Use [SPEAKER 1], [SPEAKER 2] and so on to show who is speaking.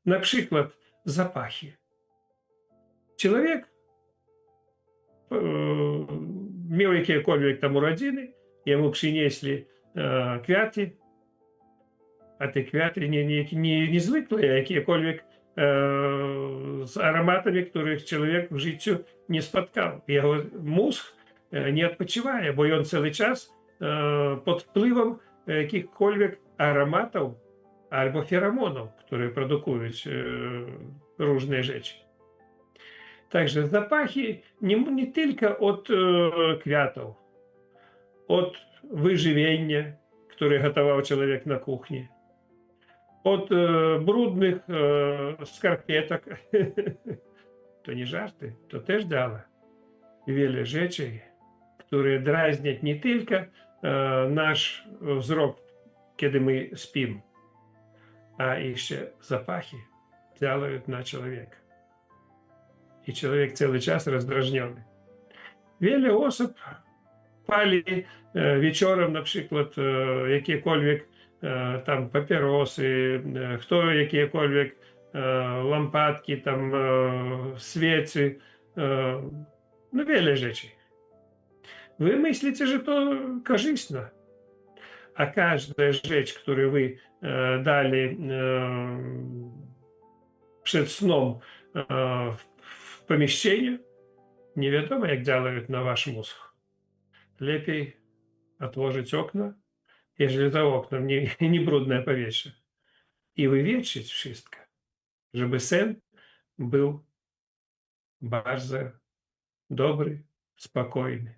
[SPEAKER 1] Наприклад, запахи. Чоловік меў якія-кольвек там урадзіны, яму прынеслі квяты, а ты квяты не звыклыя, якія-кольвек з ароматамі, которых чалавек в жыццю не спаткаў. Яго мозг не адпачывае, бо ён цэлы час под уплывам якіх-кольвек ароматаў альбо феромонаў, которые прадукуюць różne rzeczy. Także zapachy nie tylko od kwiatów, od wyżywienia, które gotował człowiek na kuchni, od brudnych skarpetek. To nie żarty, to też dało wiele rzeczy, które drażnią nie tylko nasz wzrok, kiedy my śpimy, a jeszcze zapachy działają na człowieka. I człowiek cały czas rozdrażniony. Wiele osób pali wieczorem na przykład jakiekolwiek tam papierosy, kto jakiekolwiek lampadki, tam świecy, no wiele rzeczy. Wy myślicie, że to korzystne, a każda rzecz, którą wy dali przed sном w pomieszczeniu, nie wiadomo jak działają na wasz mózg. Lepiej otworzyć okno, jeżeli za oknem nie brudne powietrze, i wywietrzyć wszystko, żeby sen był bardzo dobry, spokojny.